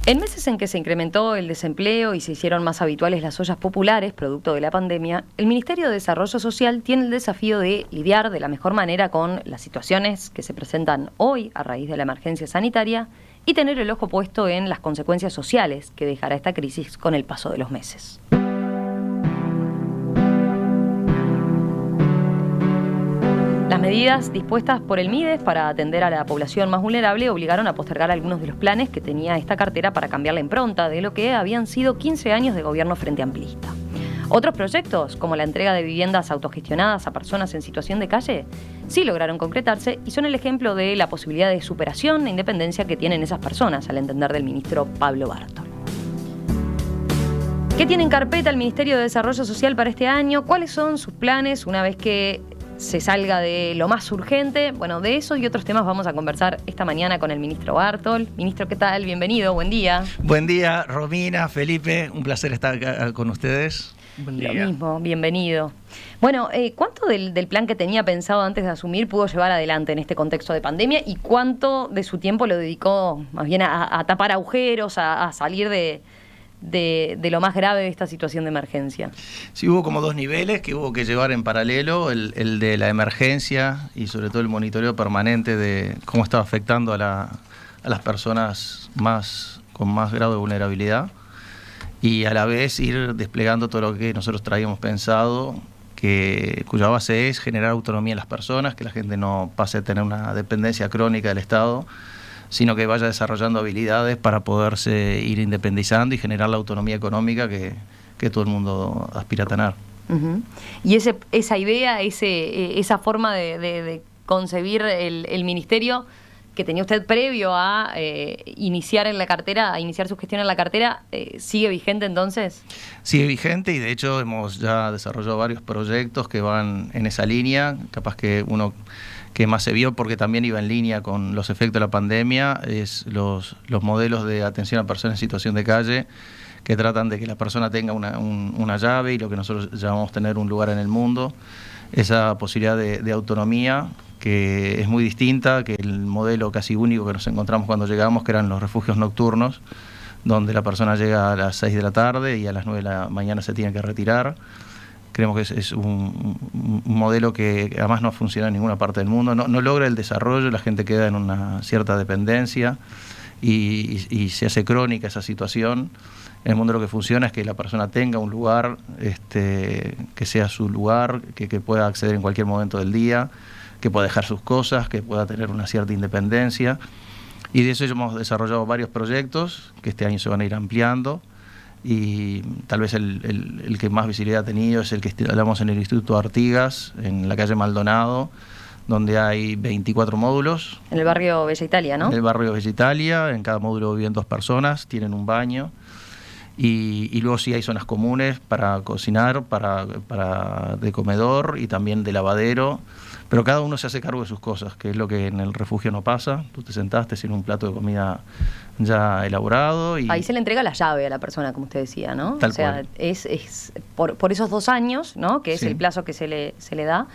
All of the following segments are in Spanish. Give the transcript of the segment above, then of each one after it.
En meses en que se incrementó el desempleo y se hicieron más habituales las ollas populares, producto de la pandemia, el Ministerio de Desarrollo Social tiene el desafío de lidiar de la mejor manera con las situaciones que se presentan hoy a raíz de la emergencia sanitaria y tener el ojo puesto en las consecuencias sociales que dejará esta crisis con el paso de los meses. Las medidas dispuestas por el MIDES para atender a la población más vulnerable obligaron a postergar algunos de los planes que tenía esta cartera para cambiar la impronta de lo que habían sido 15 años de gobierno frente amplista. Otros proyectos, como la entrega de viviendas autogestionadas a personas en situación de calle, sí lograron concretarse y son el ejemplo de la posibilidad de superación e independencia que tienen esas personas, al entender del ministro Pablo Bartol. ¿Qué tiene en carpeta el Ministerio de Desarrollo Social para este año? ¿Cuáles son sus planes una vez que se salga de lo más urgente? Bueno, de eso y otros temas vamos a conversar esta mañana con el ministro Bartol. Ministro, ¿qué tal? Bienvenido, buen día. Buen día, Romina, Felipe, un placer estar acá con ustedes. Buen día. Lo mismo, bienvenido. Bueno, ¿cuánto del plan que tenía pensado antes de asumir pudo llevar adelante en este contexto de pandemia y cuánto de su tiempo lo dedicó más bien a tapar agujeros, a salir de lo más grave de esta situación de emergencia? Sí, hubo como dos niveles que hubo que llevar en paralelo, el de la emergencia y sobre todo el monitoreo permanente de cómo estaba afectando a las personas con más grado de vulnerabilidad, y a la vez ir desplegando todo lo que nosotros traíamos pensado, cuya base es generar autonomía en las personas, que la gente no pase a tener una dependencia crónica del Estado, sino que vaya desarrollando habilidades para poderse ir independizando y generar la autonomía económica que todo el mundo aspira a tener. Uh-huh. Y esa idea, esa forma de concebir el ministerio que tenía usted previo a iniciar su gestión en la cartera, ¿sigue vigente entonces? Sigue vigente y de hecho hemos ya desarrollado varios proyectos que van en esa línea. Capaz que uno que más se vio, porque también iba en línea con los efectos de la pandemia, es los modelos de atención a personas en situación de calle, que tratan de que la persona tenga una llave y lo que nosotros llamamos tener un lugar en el mundo. Esa posibilidad de autonomía, que es muy distinta que el modelo casi único que nos encontramos cuando llegamos, que eran los refugios nocturnos, donde la persona llega a las 6 de la tarde y a las 9 de la mañana se tiene que retirar. Creemos que es un modelo que además no funciona en ninguna parte del mundo, no logra el desarrollo, la gente queda en una cierta dependencia y se hace crónica esa situación. En el mundo lo que funciona es que la persona tenga un lugar, que sea su lugar, que pueda acceder en cualquier momento del día, que pueda dejar sus cosas, que pueda tener una cierta independencia. Y de eso hemos desarrollado varios proyectos que este año se van a ir ampliando. Y tal vez el que más visibilidad ha tenido es el que instalamos en el Instituto Artigas, en la calle Maldonado, donde hay 24 módulos. En el barrio Bella Italia, ¿no? En el barrio Bella Italia, en cada módulo viven 2 personas, tienen un baño. Y luego sí hay zonas comunes para cocinar, de comedor y también de lavadero. Pero cada uno se hace cargo de sus cosas, que es lo que en el refugio no pasa. Tú te sentaste sin un plato de comida ya elaborado. Ahí se le entrega la llave a la persona, como usted decía, ¿no? Tal cual. Es por esos 2 años, ¿no? Que es sí, el plazo que se le da,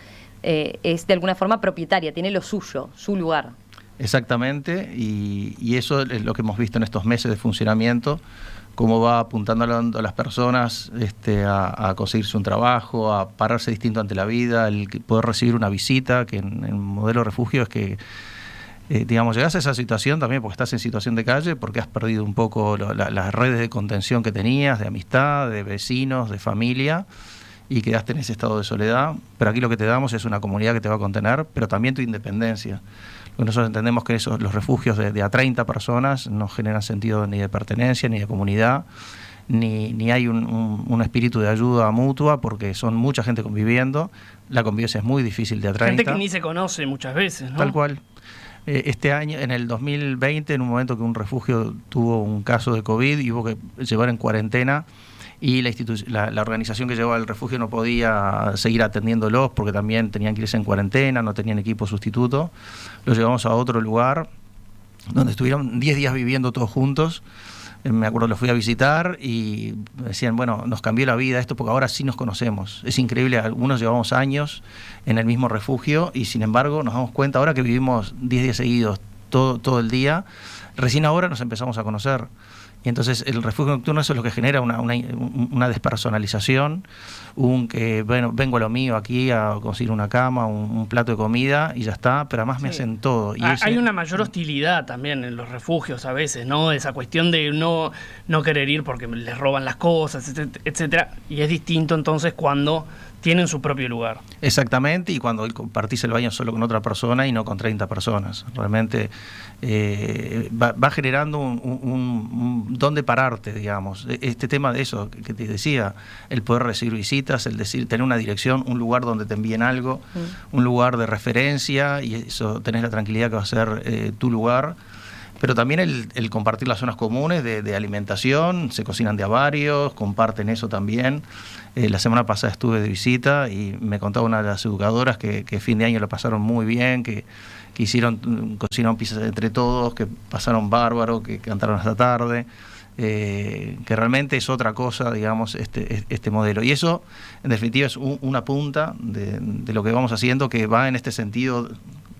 es de alguna forma propietaria, tiene lo suyo, su lugar. Exactamente, y eso es lo que hemos visto en estos meses de funcionamiento, cómo va apuntando a las personas a conseguirse un trabajo, a pararse distinto ante la vida, el poder recibir una visita, que en el modelo refugio es que, llegas a esa situación también porque estás en situación de calle, porque has perdido un poco las redes de contención que tenías, de amistad, de vecinos, de familia, y quedaste en ese estado de soledad. Pero aquí lo que te damos es una comunidad que te va a contener, pero también tu independencia. Nosotros entendemos que los refugios de a 30 personas no generan sentido ni de pertenencia, ni de comunidad, ni hay un espíritu de ayuda mutua, porque son mucha gente conviviendo. La convivencia es muy difícil de a 30. Gente que ni se conoce muchas veces, ¿no? Tal cual. Este año, en el 2020, en un momento que un refugio tuvo un caso de COVID y hubo que llevar en cuarentena, y la organización que llevaba el refugio no podía seguir atendiéndolos porque también tenían que irse en cuarentena, no tenían equipo sustituto. Los llevamos a otro lugar donde estuvieron 10 días viviendo todos juntos. Me acuerdo, los fui a visitar y me decían, bueno, nos cambió la vida esto porque ahora sí nos conocemos. Es increíble, algunos llevamos años en el mismo refugio y sin embargo nos damos cuenta ahora que vivimos 10 días seguidos todo el día, recién ahora nos empezamos a conocer. Y entonces el refugio nocturno, eso es lo que genera una despersonalización, vengo a lo mío aquí a conseguir una cama, un plato de comida y ya está, pero además me hacen todo. Y hay una mayor hostilidad también en los refugios a veces, ¿no? Esa cuestión de no querer ir porque les roban las cosas, etcétera. Y es distinto entonces cuando tienen su propio lugar. Exactamente, y cuando compartís el baño solo con otra persona y no con 30 personas. Realmente va generando un dónde pararte, digamos. Este tema de eso que te decía, el poder recibir visitas, el tener una dirección, un lugar donde te envíen algo, un lugar de referencia, y eso tenés la tranquilidad que va a ser tu lugar. Pero también el compartir las zonas comunes de alimentación, se cocinan de a varios, comparten eso también. La semana pasada estuve de visita y me contaba una de las educadoras que fin de año lo pasaron muy bien, que cocinaron pizzas entre todos, que pasaron bárbaro, que cantaron hasta tarde, que realmente es otra cosa, digamos, este modelo. Y eso, en definitiva, es una punta de lo que vamos haciendo, que va en este sentido,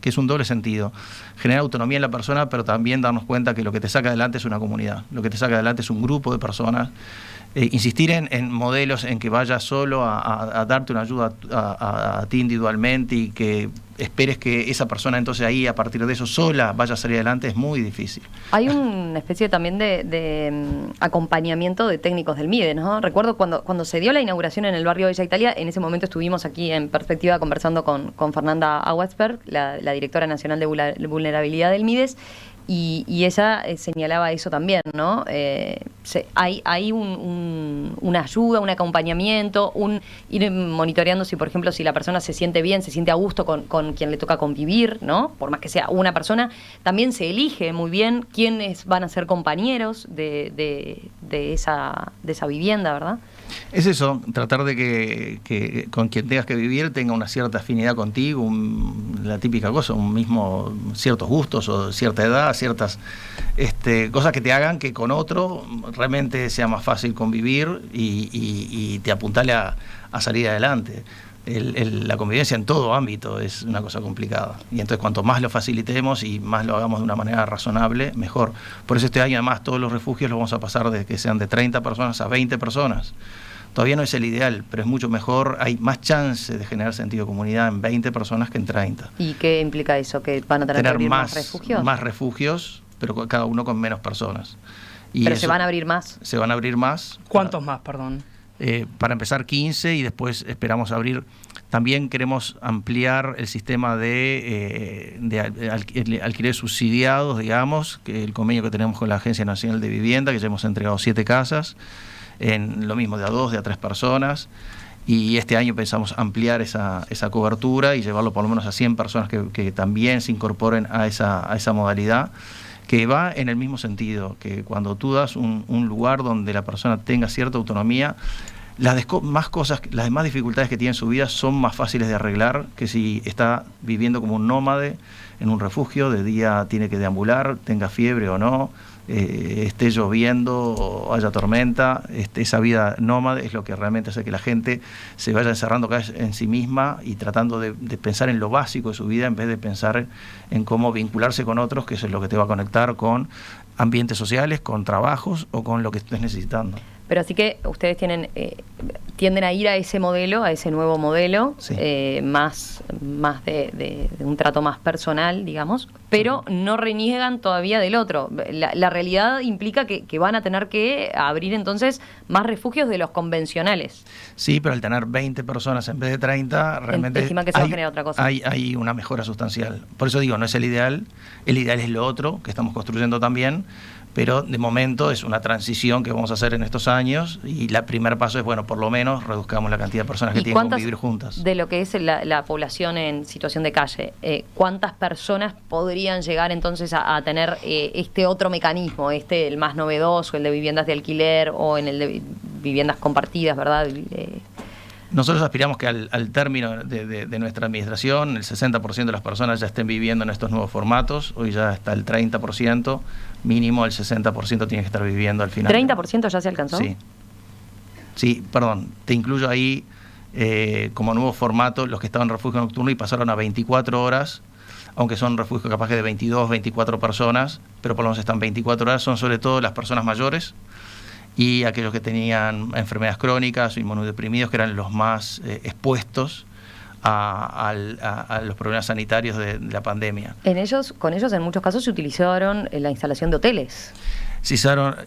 que es un doble sentido: generar autonomía en la persona, pero también darnos cuenta que lo que te saca adelante es una comunidad, lo que te saca adelante es un grupo de personas. Insistir en modelos en que vayas solo a darte una ayuda a ti individualmente y que esperes que esa persona entonces ahí a partir de eso sola vaya a salir adelante es muy difícil. Hay una especie también de acompañamiento de técnicos del MIDES, ¿no? Recuerdo cuando se dio la inauguración en el barrio Bella Italia, en ese momento estuvimos aquí en Perspectiva conversando con Fernanda Aguasberg, la directora nacional de vulnerabilidad del MIDES, y ella señalaba eso también, ¿no? Hay una ayuda, un acompañamiento, ir monitoreando si, por ejemplo, si la persona se siente bien, se siente a gusto con quien le toca convivir, ¿no? Por más que sea una persona, también se elige muy bien quiénes van a ser compañeros de esa vivienda, ¿verdad? Es eso, tratar de que con quien tengas que vivir tenga una cierta afinidad contigo, la típica cosa, ciertos gustos o cierta edad, ciertas cosas que te hagan que con otro realmente sea más fácil convivir y te apuntale a salir adelante. La convivencia en todo ámbito es una cosa complicada, y entonces cuanto más lo facilitemos y más lo hagamos de una manera razonable, mejor. Por eso este año además todos los refugios los vamos a pasar de que sean de 30 personas a 20 personas. Todavía no es el ideal, pero es mucho mejor, hay más chance de generar sentido de comunidad en 20 personas que en 30. ¿Y qué implica eso? ¿Que van a tener que abrir más refugios? Más refugios, pero cada uno con menos personas. ¿Pero se van a abrir más? Se van a abrir más. ¿Cuántos más, perdón? Para empezar 15 y después esperamos abrir. También queremos ampliar el sistema de alquileres subsidiados, digamos, que el convenio que tenemos con la Agencia Nacional de Vivienda, que ya hemos entregado 7 casas, en lo mismo de a 2, de a 3 personas, y este año pensamos ampliar esa cobertura y llevarlo por lo menos a 100 personas que también se incorporen a esa modalidad, que va en el mismo sentido, que cuando tú das un lugar donde la persona tenga cierta autonomía, las demás dificultades que tiene en su vida son más fáciles de arreglar que si está viviendo como un nómade en un refugio, de día tiene que deambular, tenga fiebre o no, esté lloviendo o haya tormenta. Esa vida nómade es lo que realmente hace que la gente se vaya encerrando cada vez en sí misma y tratando de pensar en lo básico de su vida en vez de pensar en cómo vincularse con otros, que eso es lo que te va a conectar con ambientes sociales, con trabajos o con lo que estés necesitando. Pero así que ustedes tienden a ir a ese modelo, a ese nuevo modelo, sí. más de un trato más personal, digamos, pero no reniegan todavía del otro. La realidad implica que van a tener que abrir entonces más refugios de los convencionales. Sí, pero al tener 20 personas en vez de 30, realmente estima que se va a generar otra cosa. Hay una mejora sustancial. Por eso digo, no es el ideal es lo otro que estamos construyendo también. Pero de momento es una transición que vamos a hacer en estos años y el primer paso es, bueno, por lo menos reduzcamos la cantidad de personas que tienen que convivir juntas. De lo que es la población en situación de calle, ¿cuántas personas podrían llegar entonces a tener este otro mecanismo, el más novedoso, el de viviendas de alquiler o en el de viviendas compartidas, ¿verdad? Nosotros aspiramos que al término de nuestra administración el 60% de las personas ya estén viviendo en estos nuevos formatos. Hoy ya está el 30%, mínimo el 60% tiene que estar viviendo al final. ¿30% ya se alcanzó? Sí, perdón, te incluyo ahí como nuevo formato los que estaban en refugio nocturno y pasaron a 24 horas aunque son refugios capaz que de 22, 24 personas, pero por lo menos están 24 horas, son sobre todo las personas mayores y aquellos que tenían enfermedades crónicas o inmunodeprimidos, que eran los más expuestos a los problemas sanitarios de la pandemia. Con ellos en muchos casos se utilizaron la instalación de hoteles. Sí,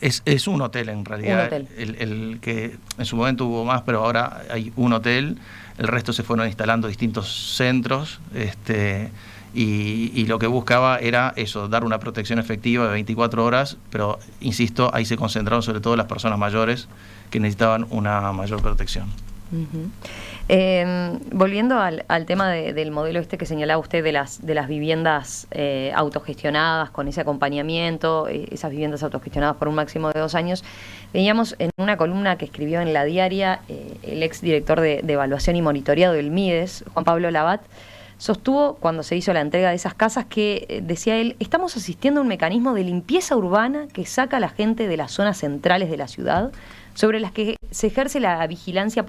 es un hotel en realidad. Un hotel. El que en su momento hubo más, pero ahora hay un hotel. El resto se fueron instalando distintos centros, y lo que buscaba era eso, dar una protección efectiva de 24 horas, pero insisto, ahí se concentraron sobre todo las personas mayores que necesitaban una mayor protección. Uh-huh. Volviendo al tema del modelo que señalaba usted de las viviendas autogestionadas, con ese acompañamiento, esas viviendas autogestionadas por un máximo de 2 años, veíamos en una columna que escribió en La Diaria el exdirector de Evaluación y Monitoreado del MIDES, Juan Pablo Labat, sostuvo cuando se hizo la entrega de esas casas que, decía él, estamos asistiendo a un mecanismo de limpieza urbana que saca a la gente de las zonas centrales de la ciudad, sobre las que se ejerce la vigilancia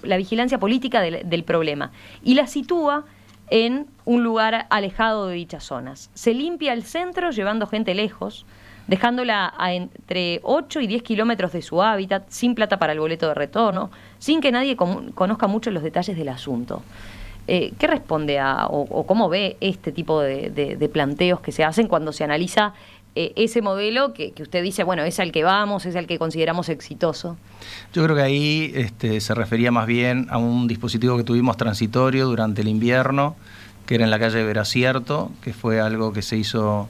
la vigilancia política del problema, y la sitúa en un lugar alejado de dichas zonas. Se limpia el centro llevando gente lejos, dejándola a entre 8 y 10 kilómetros de su hábitat, sin plata para el boleto de retorno, sin que nadie conozca mucho los detalles del asunto. ¿Qué responde o cómo ve este tipo de planteos que se hacen cuando se analiza ese modelo que usted dice, bueno, es al que vamos, es al que consideramos exitoso? Yo creo que ahí se refería más bien a un dispositivo que tuvimos transitorio durante el invierno, que era en la calle de Veracierto, que fue algo que se hizo,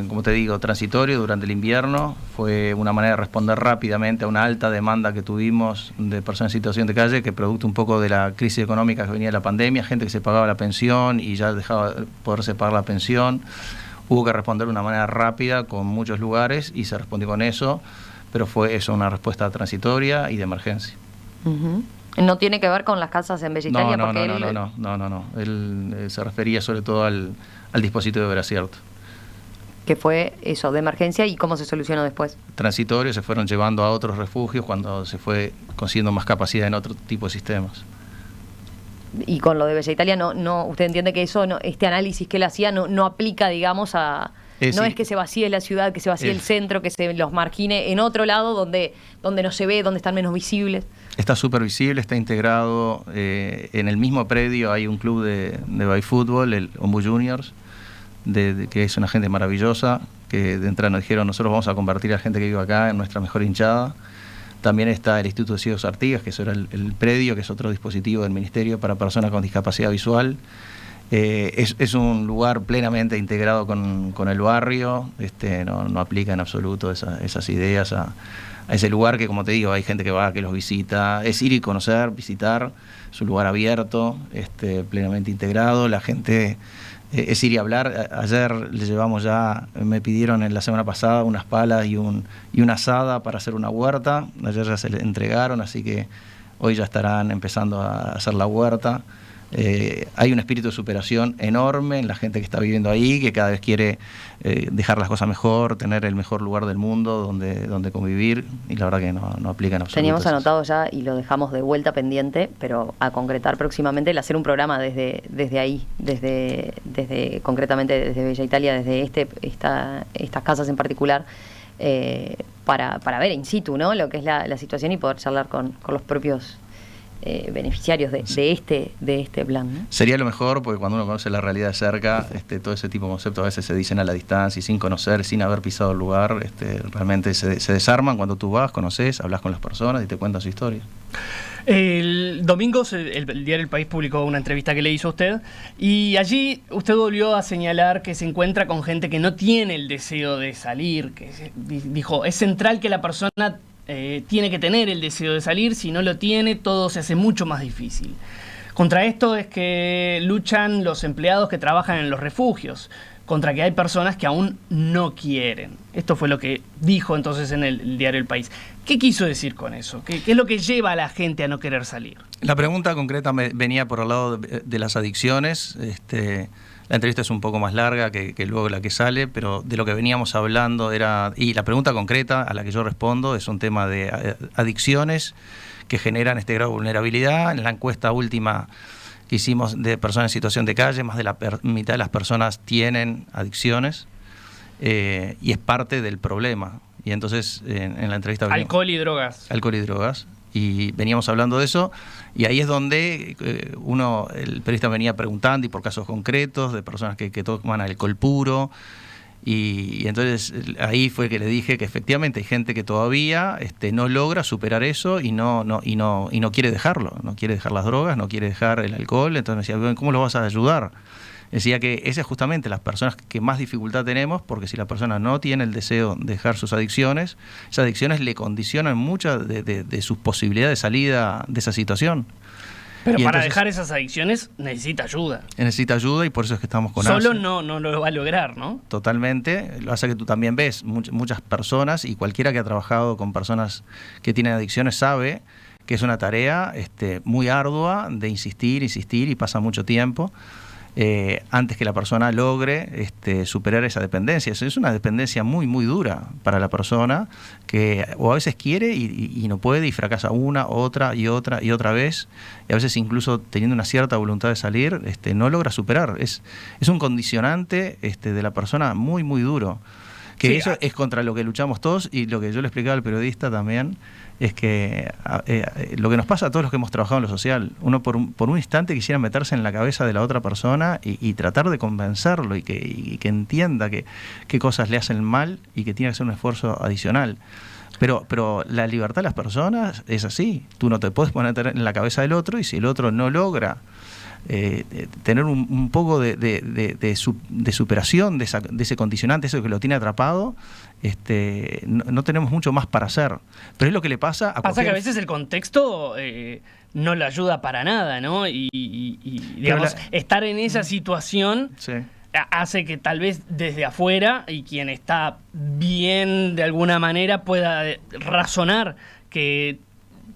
como te digo, transitorio durante el invierno. Fue una manera de responder rápidamente a una alta demanda que tuvimos de personas en situación de calle, que producto un poco de la crisis económica que venía de la pandemia, gente que se pagaba la pensión y ya dejaba de poderse pagar la pensión. Hubo que responder de una manera rápida con muchos lugares y se respondió con eso, pero fue eso, una respuesta transitoria y de emergencia. Uh-huh. ¿No tiene que ver con las casas en Bella Italia? No. Él se refería sobre todo al dispositivo de Veracierto. Que fue eso, de emergencia, ¿y cómo se solucionó después? Transitorio, se fueron llevando a otros refugios cuando se fue consiguiendo más capacidad en otro tipo de sistemas. Y con lo de Bella Italia, no, usted entiende que eso, este análisis que él hacía no aplica, digamos, a... No es que se vacíe la ciudad, que se vacíe el centro, que se los margine en otro lado donde no se ve, donde están menos visibles. Está súper visible, está integrado. En el mismo predio hay un club de baifútbol, el Ombu Juniors, que es una gente maravillosa, que de entrada nos dijeron, nosotros vamos a convertir a la gente que vive acá en nuestra mejor hinchada. También está el Instituto de Ciegos Artigas, que eso era el predio, que es otro dispositivo del Ministerio para personas con discapacidad visual. Es un lugar plenamente integrado con el barrio, no aplica en absoluto esas ideas a ese lugar que, como te digo, hay gente que va, que los visita. Es ir y conocer, visitar, es un lugar abierto, plenamente integrado. La gente... es ir y hablar. Ayer le llevamos me pidieron en la semana pasada unas palas y una asada para hacer una huerta. Ayer ya se le entregaron, así que hoy ya estarán empezando a hacer la huerta. Hay un espíritu de superación enorme en la gente que está viviendo ahí, que cada vez quiere dejar las cosas mejor, tener el mejor lugar del mundo donde convivir, y la verdad que no aplica en absoluto. Teníamos anotado ya y lo dejamos de vuelta pendiente, pero a concretar próximamente el hacer un programa desde ahí, desde concretamente desde Bella Italia, desde estas casas en particular, para ver in situ, ¿no?, lo que es la situación y poder charlar con los propios beneficiarios de este plan, ¿no? Sería lo mejor, porque cuando uno conoce la realidad de cerca, todo ese tipo de conceptos a veces se dicen a la distancia y sin conocer, sin haber pisado el lugar, realmente se desarman cuando tú vas, conoces, hablas con las personas y te cuentan su historia. El domingo el diario El País publicó una entrevista que le hizo a usted, y allí usted volvió a señalar que se encuentra con gente que no tiene el deseo de salir, que dijo, es central que la persona tiene que tener el deseo de salir. Si no lo tiene, todo se hace mucho más difícil. Contra esto es que luchan los empleados que trabajan en los refugios, contra que hay personas que aún no quieren. Esto fue lo que dijo entonces en el diario El País. ¿Qué quiso decir con eso? ¿Qué es lo que lleva a la gente a no querer salir? La pregunta concreta venía por el lado de las adicciones. La entrevista es un poco más larga que luego la que sale, pero de lo que veníamos hablando y la pregunta concreta a la que yo respondo es un tema de adicciones que generan este grado de vulnerabilidad. En la encuesta última que hicimos de personas en situación de calle, más de la mitad de las personas tienen adicciones, y es parte del problema. Y entonces en la entrevista... Alcohol y drogas. Alcohol y drogas. Y veníamos hablando de eso, y ahí es donde el periodista venía preguntando, y por casos concretos, de personas que toman alcohol puro, y entonces ahí fue que le dije que efectivamente hay gente que todavía no logra superar eso y no quiere dejarlo, no quiere dejar las drogas, no quiere dejar el alcohol. Entonces me decía, ¿cómo lo vas a ayudar? Decía que esas es justamente las personas que más dificultad tenemos, porque si la persona no tiene el deseo de dejar sus adicciones, esas adicciones le condicionan muchas de sus posibilidades de salida de esa situación. Pero para entonces, dejar esas adicciones necesita ayuda. Necesita ayuda, y por eso es que estamos con Solo no lo va a lograr, ¿no? Totalmente. Lo hace que tú también ves muchas personas, y cualquiera que ha trabajado con personas que tienen adicciones sabe que es una tarea muy ardua de insistir, y pasa mucho tiempo antes que la persona logre superar esa dependencia. Es una dependencia muy, muy dura para la persona, que o a veces quiere y no puede, y fracasa una, otra vez, y a veces incluso teniendo una cierta voluntad de salir, no logra superar. Es un condicionante de la persona muy, muy duro. Que sí, eso es contra lo que luchamos todos, y lo que yo le explicaba al periodista también es que lo que nos pasa a todos los que hemos trabajado en lo social, uno por un instante quisiera meterse en la cabeza de la otra persona y tratar de convencerlo, y que entienda qué cosas le hacen mal y que tiene que hacer un esfuerzo adicional. Pero la libertad de las personas es así. Tú no te puedes poner en la cabeza del otro, y si el otro no logra tener un poco de superación de ese condicionante, eso que lo tiene atrapado, no tenemos mucho más para hacer. Pero es lo que le pasa a que a veces el contexto no le ayuda para nada, ¿no? Y digamos, estar en esa situación... Sí. Hace que tal vez desde afuera, y quien está bien de alguna manera, pueda razonar que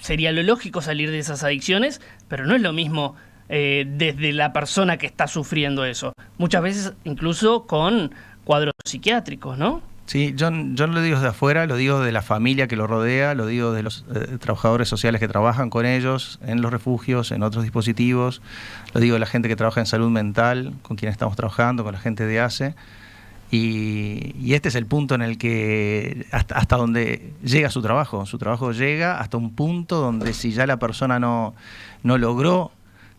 sería lo lógico salir de esas adicciones, pero no es lo mismo desde la persona que está sufriendo eso. Muchas veces incluso con cuadros psiquiátricos, ¿no? Sí, yo no lo digo desde afuera, lo digo de la familia que lo rodea, lo digo de los trabajadores sociales que trabajan con ellos en los refugios, en otros dispositivos, lo digo de la gente que trabaja en salud mental, con quien estamos trabajando, con la gente de ACE, y este es el punto en el que hasta donde llega su trabajo llega hasta un punto donde si ya la persona no logró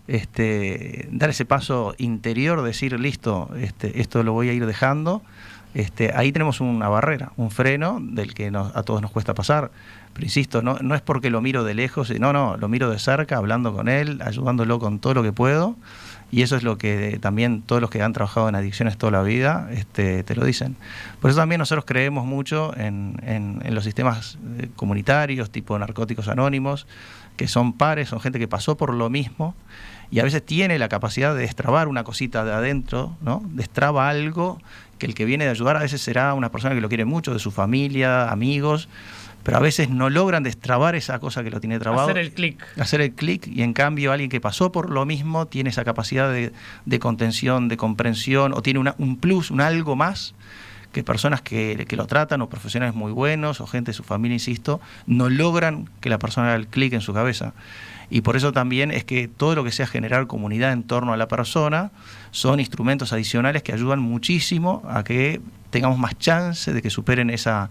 dar ese paso interior, decir listo, esto lo voy a ir dejando, ahí tenemos una barrera, un freno del que a todos nos cuesta pasar. Pero insisto, no es porque lo miro de lejos, no, lo miro de cerca, hablando con él, ayudándolo con todo lo que puedo, y eso es lo que también todos los que han trabajado en adicciones toda la vida te lo dicen. Por eso también nosotros creemos mucho en los sistemas comunitarios, tipo Narcóticos Anónimos, que son pares, son gente que pasó por lo mismo, y a veces tiene la capacidad de destrabar una cosita de adentro, ¿no? Destraba algo que el que viene de ayudar a veces será una persona que lo quiere mucho, de su familia, amigos, pero a veces no logran destrabar esa cosa que lo tiene trabado. Hacer el clic, y en cambio alguien que pasó por lo mismo tiene esa capacidad de contención, de comprensión, o tiene un plus, un algo más, que personas que lo tratan, o profesionales muy buenos, o gente de su familia, insisto, no logran que la persona haga el clic en su cabeza. Y por eso también es que todo lo que sea generar comunidad en torno a la persona son instrumentos adicionales que ayudan muchísimo a que tengamos más chance de que superen esa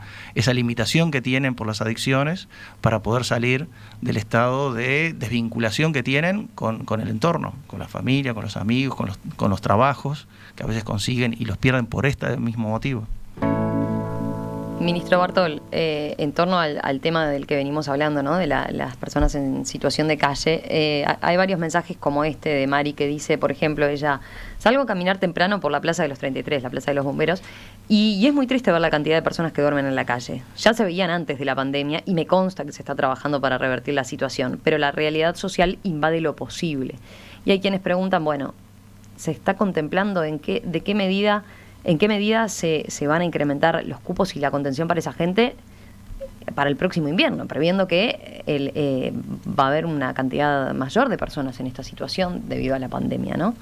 limitación que tienen por las adicciones, para poder salir del estado de desvinculación que tienen con el entorno, con la familia, con los amigos, con los trabajos que a veces consiguen y los pierden por este mismo motivo. Ministro Bartol, en torno al tema del que venimos hablando, ¿no? De las personas en situación de calle, hay varios mensajes como este de Mari, que dice, por ejemplo, ella: salgo a caminar temprano por la Plaza de los 33, la Plaza de los Bomberos, y es muy triste ver la cantidad de personas que duermen en la calle. Ya se veían antes de la pandemia, y me consta que se está trabajando para revertir la situación, pero la realidad social invade lo posible. Y hay quienes preguntan, bueno, ¿se está contemplando en qué medida se van a incrementar los cupos y la contención para esa gente? para el próximo invierno, previendo que va a haber una cantidad mayor de personas en esta situación debido a la pandemia, ¿no?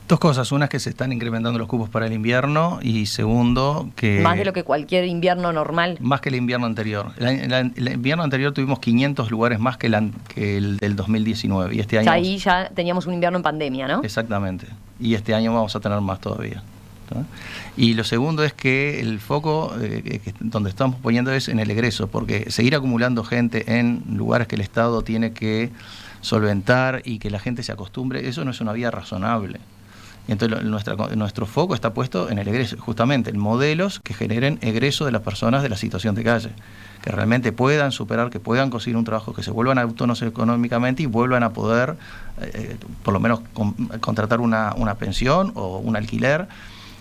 Dos cosas, una es que se están incrementando los cupos para el invierno y segundo que... Más de lo que cualquier invierno normal. Más que el invierno anterior. El invierno anterior tuvimos 500 lugares más que el del 2019 y este año... O sea, ahí ya teníamos un invierno en pandemia, ¿no? Exactamente. Y este año vamos a tener más todavía. ¿No? Y lo segundo es que el foco donde estamos poniendo es en el egreso, porque seguir acumulando gente en lugares que el Estado tiene que solventar y que la gente se acostumbre, eso no es una vía razonable. Y entonces nuestro foco está puesto en el egreso, justamente en modelos que generen egreso de las personas de la situación de calle, que realmente puedan superar, que puedan conseguir un trabajo, que se vuelvan autónomos económicamente y vuelvan a poder, por lo menos, contratar una pensión o un alquiler.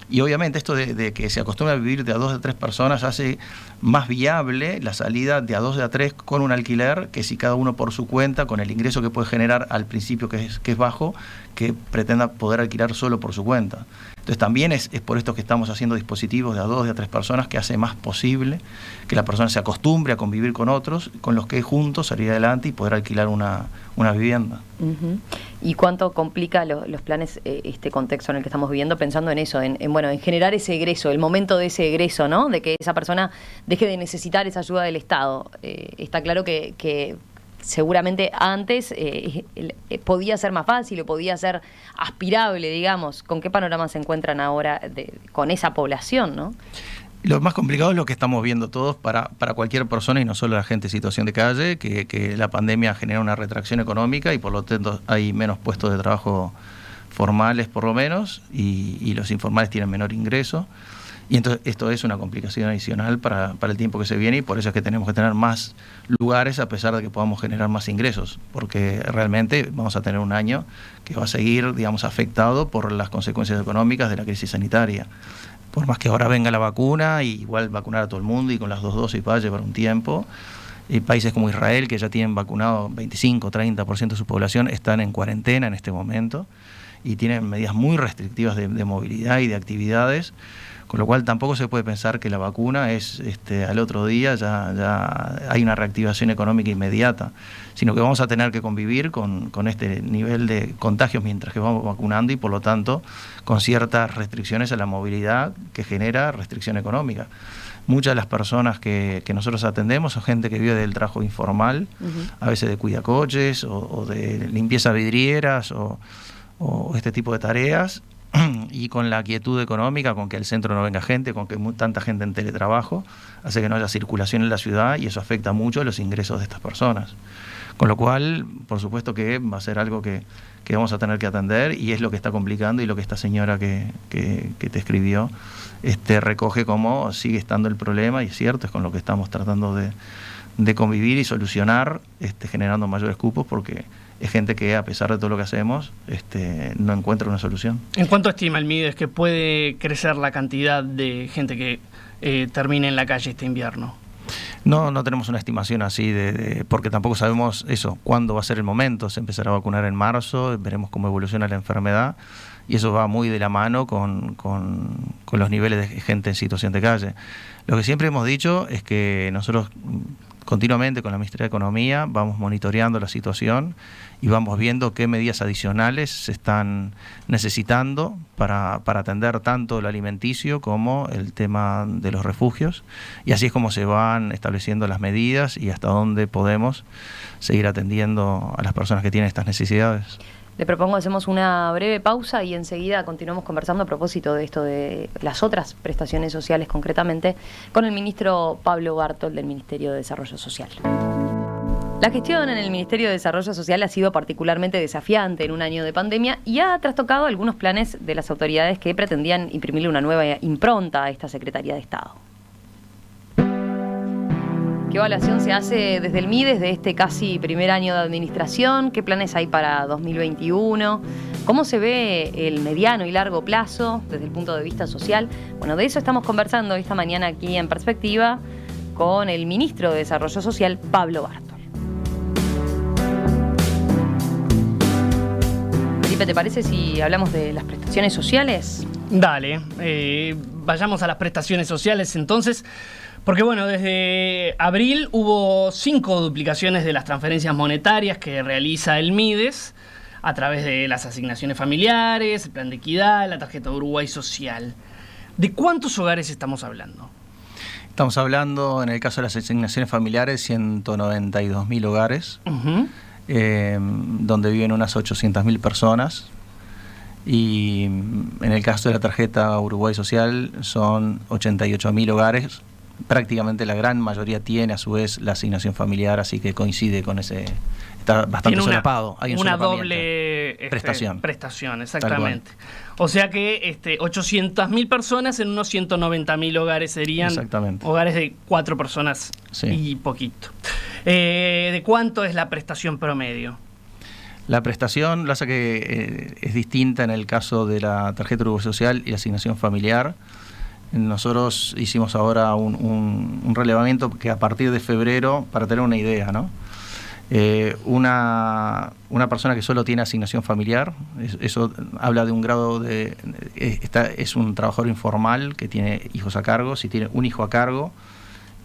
Y obviamente esto de que se acostumbra a vivir de a 2 a 3 personas hace más viable la salida de a 2 a 3 con un alquiler que si cada uno por su cuenta, con el ingreso que puede generar al principio que es bajo, que pretenda poder alquilar solo por su cuenta. Entonces también es por esto que estamos haciendo dispositivos de a 2 a 3 personas que hace más posible que la persona se acostumbre a convivir con otros, con los que juntos salir adelante y poder alquilar una vivienda. Uh-huh. ¿Y cuánto complica los planes este contexto en el que estamos viviendo, pensando en eso, en generar ese egreso, el momento de ese egreso, ¿no? De que esa persona deje de necesitar esa ayuda del Estado? Está claro que seguramente antes podía ser más fácil o podía ser aspirable, digamos. ¿Con qué panorama se encuentran ahora con esa población, no? Lo más complicado es lo que estamos viendo todos para cualquier persona y no solo la gente en situación de calle, que la pandemia genera una retracción económica y por lo tanto hay menos puestos de trabajo formales por lo menos y los informales tienen menor ingreso. Y entonces esto es una complicación adicional para el tiempo que se viene y por eso es que tenemos que tener más lugares a pesar de que podamos generar más ingresos, porque realmente vamos a tener un año que va a seguir, digamos, afectado por las consecuencias económicas de la crisis sanitaria. Por más que ahora venga la vacuna, y igual vacunar a todo el mundo y con las 2 dosis va a llevar un tiempo. Y países como Israel, que ya tienen vacunado 25-30% de su población, están en cuarentena en este momento y tienen medidas muy restrictivas de movilidad y de actividades, con lo cual tampoco se puede pensar que la vacuna es al otro día ya hay una reactivación económica inmediata, sino que vamos a tener que convivir con este nivel de contagios mientras que vamos vacunando y por lo tanto con ciertas restricciones a la movilidad que genera restricción económica. Muchas de las personas que nosotros atendemos son gente que vive del trabajo informal, uh-huh, a veces de cuidacoches o de limpieza vidrieras o este tipo de tareas, y con la quietud económica, con que al centro no venga gente, con que tanta gente en teletrabajo, hace que no haya circulación en la ciudad y eso afecta mucho a los ingresos de estas personas. Con lo cual, por supuesto que va a ser algo que vamos a tener que atender y es lo que está complicando y lo que esta señora que te escribió recoge cómo sigue estando el problema y es cierto, es con lo que estamos tratando de convivir y solucionar, generando mayores cupos porque es gente que a pesar de todo lo que hacemos no encuentra una solución. ¿En cuánto estima el MIDES que puede crecer la cantidad de gente que termine en la calle este invierno? No tenemos una estimación así porque tampoco sabemos eso, cuándo va a ser el momento. Se empezará a vacunar en marzo, veremos cómo evoluciona la enfermedad y eso va muy de la mano con los niveles de gente en situación de calle. Lo que siempre hemos dicho es que nosotros continuamente con la Ministeria de Economía vamos monitoreando la situación y vamos viendo qué medidas adicionales se están necesitando para atender tanto el alimenticio como el tema de los refugios y así es como se van estableciendo las medidas y hasta dónde podemos seguir atendiendo a las personas que tienen estas necesidades. Le propongo hacemos una breve pausa y enseguida continuamos conversando a propósito de esto de las otras prestaciones sociales concretamente con el ministro Pablo Bartol del Ministerio de Desarrollo Social. La gestión en el Ministerio de Desarrollo Social ha sido particularmente desafiante en un año de pandemia y ha trastocado algunos planes de las autoridades que pretendían imprimirle una nueva impronta a esta Secretaría de Estado. ¿Qué evaluación se hace desde el MIDES de este casi primer año de administración? ¿Qué planes hay para 2021? ¿Cómo se ve el mediano y largo plazo desde el punto de vista social? Bueno, de eso estamos conversando esta mañana aquí en Perspectiva con el ministro de Desarrollo Social, Pablo Bartol. Felipe, ¿te parece si hablamos de las prestaciones sociales? Dale, vayamos a las prestaciones sociales entonces. Porque bueno, desde abril hubo 5 duplicaciones de las transferencias monetarias que realiza el MIDES a través de las asignaciones familiares, el plan de equidad, la tarjeta de Uruguay Social. ¿De cuántos hogares estamos hablando? Estamos hablando, en el caso de las asignaciones familiares, 192.000 hogares, donde viven unas 800.000 personas. Y en el caso de la tarjeta Uruguay Social son 88.000 hogares. Prácticamente la gran mayoría tiene a su vez la asignación familiar, así que coincide con ese... Está bastante solapado. Hay una doble prestación. Prestación, exactamente. O sea que 800.000 personas en unos 190.000 hogares serían hogares de 4 personas y poquito. ¿De cuánto es la prestación promedio? La prestación, la que es distinta en el caso de la tarjeta Uruguay Social y la asignación familiar. Nosotros hicimos ahora un relevamiento que a partir de febrero, para tener una idea, ¿no? Una persona que solo tiene asignación familiar, eso habla de un grado de... es un trabajador informal que tiene hijos a cargo. Si tiene un hijo a cargo,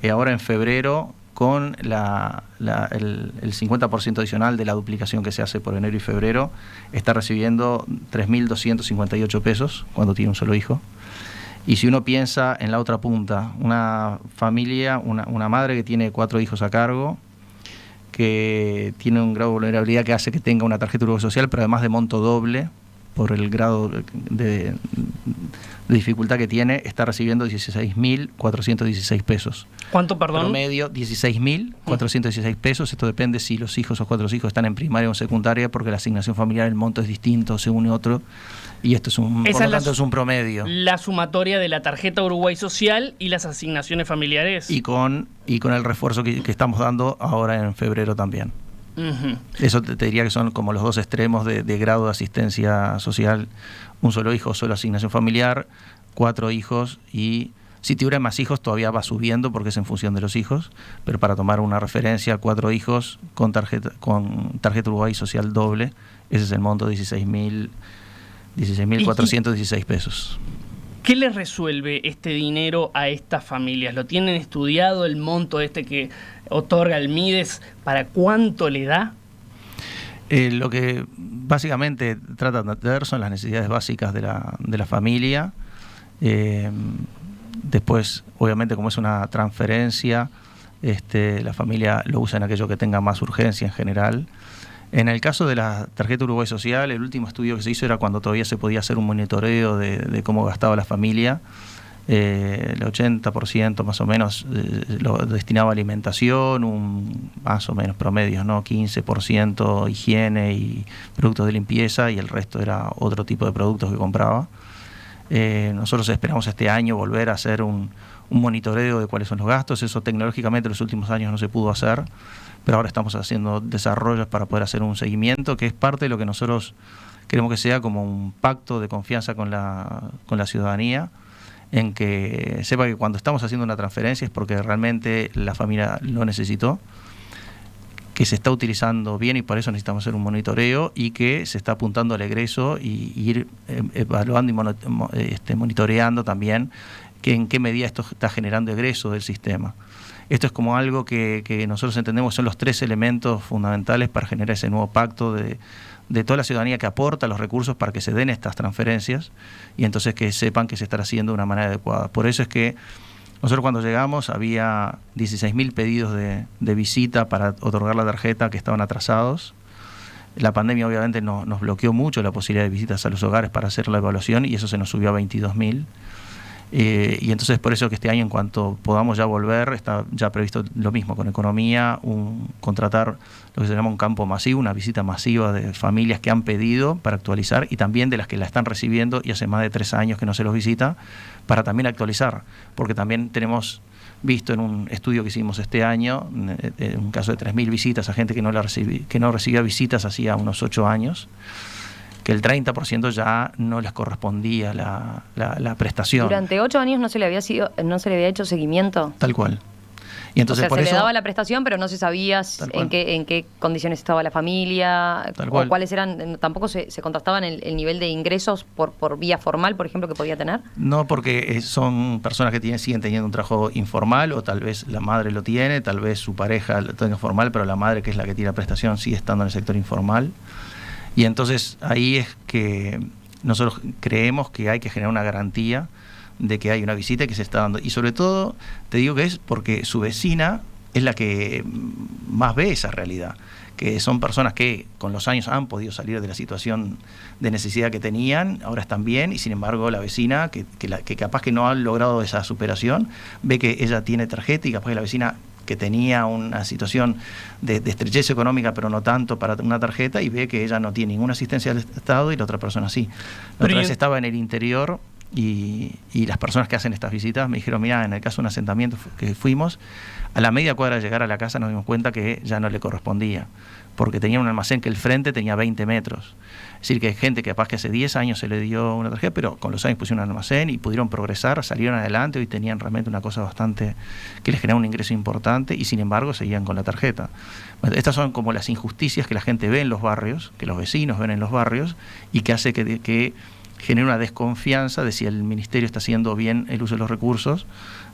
ahora en febrero, con el 50% adicional de la duplicación que se hace por enero y febrero, está recibiendo 3.258 pesos cuando tiene un solo hijo. Y si uno piensa en la otra punta, una familia, una madre que tiene 4 hijos a cargo, que tiene un grado de vulnerabilidad que hace que tenga una tarjeta Uruguay Social, pero además de monto doble, por el grado de dificultad que tiene, está recibiendo 16.416 pesos. ¿Cuánto, perdón? Promedio, 16.416 pesos. Esto depende si los hijos o 4 hijos están en primaria o en secundaria, porque la asignación familiar, el monto es distinto según otro. Y esto es por lo tanto es un promedio. La sumatoria de la tarjeta Uruguay Social y las asignaciones familiares. Y con el refuerzo que estamos dando ahora en febrero también. Eso te diría que son como los dos extremos de grado de asistencia social. Un solo hijo, solo asignación familiar, 4 hijos, y si tuviera más hijos todavía va subiendo porque es en función de los hijos, pero para tomar una referencia, 4 hijos con tarjeta Uruguay Social doble, ese es el monto, 16.416 pesos. ¿Qué les resuelve este dinero a estas familias? ¿Lo tienen estudiado el monto que otorga el MIDES? ¿Para cuánto le da? Lo que básicamente tratan de atender son las necesidades básicas de la familia. Después, obviamente, como es una transferencia, la familia lo usa en aquello que tenga más urgencia en general. En el caso de la tarjeta Uruguay Social, el último estudio que se hizo era cuando todavía se podía hacer un monitoreo de cómo gastaba la familia. El 80% más o menos lo destinaba a alimentación, más o menos promedios, ¿no? 15% higiene y productos de limpieza, y el resto era otro tipo de productos que compraba. Nosotros esperamos este año volver a hacer un monitoreo de cuáles son los gastos. Eso tecnológicamente en los últimos años no se pudo hacer, pero ahora estamos haciendo desarrollos para poder hacer un seguimiento, que es parte de lo que nosotros queremos que sea como un pacto de confianza con la ciudadanía, en que sepa que cuando estamos haciendo una transferencia es porque realmente la familia lo necesitó, que se está utilizando bien y por eso necesitamos hacer un monitoreo, y que se está apuntando al egreso y ir evaluando y monitoreando también que en qué medida esto está generando egreso del sistema. Esto es como algo que nosotros entendemos son los 3 elementos fundamentales para generar ese nuevo pacto de toda la ciudadanía que aporta los recursos para que se den estas transferencias, y entonces que sepan que se está haciendo de una manera adecuada. Por eso es que nosotros cuando llegamos había 16.000 pedidos de visita para otorgar la tarjeta que estaban atrasados. La pandemia obviamente nos bloqueó mucho la posibilidad de visitas a los hogares para hacer la evaluación, y eso se nos subió a 22.000. Y entonces por eso que este año, en cuanto podamos ya volver, está ya previsto lo mismo con economía, contratar lo que se llama un campo masivo, una visita masiva de familias que han pedido para actualizar, y también de las que la están recibiendo y hace más de 3 años que no se los visita, para también actualizar, porque también tenemos visto en un estudio que hicimos este año, en un caso de 3.000 visitas a gente que no recibía visitas hacía unos 8 años, que el 30% ya no les correspondía la prestación. ¿Durante 8 años no se le había hecho seguimiento? Tal cual. Y entonces, o sea, por se eso, le daba la prestación, pero no se sabía en qué condiciones estaba la familia, o cuáles eran, tampoco se contrastaban el nivel de ingresos por vía formal, por ejemplo, que podía tener. No, porque son personas que siguen teniendo un trabajo informal, o tal vez la madre lo tiene, tal vez su pareja lo tenga formal, pero la madre, que es la que tiene la prestación, sigue estando en el sector informal. Y entonces ahí es que nosotros creemos que hay que generar una garantía de que hay una visita que se está dando. Y sobre todo, te digo que es porque su vecina es la que más ve esa realidad, que son personas que con los años han podido salir de la situación de necesidad que tenían, ahora están bien, y sin embargo la vecina, que capaz que no ha logrado esa superación, ve que ella tiene tarjeta, y capaz que la vecina que tenía una situación de estrechez económica, pero no tanto para una tarjeta, y ve que ella no tiene ninguna asistencia del Estado y la otra persona sí. La otra vez estaba en el interior y las personas que hacen estas visitas me dijeron, mira, en el caso de un asentamiento que fuimos, a la media cuadra de llegar a la casa nos dimos cuenta que ya no le correspondía, porque tenía un almacén que el frente tenía 20 metros. Es decir, que hay gente que capaz que hace 10 años se le dio una tarjeta, pero con los años pusieron un almacén y pudieron progresar, salieron adelante, hoy tenían realmente una cosa bastante que les generaba un ingreso importante, y sin embargo seguían con la tarjeta. Bueno, estas son como las injusticias que la gente ve en los barrios, que los vecinos ven en los barrios, y que hace que genera una desconfianza de si el ministerio está haciendo bien el uso de los recursos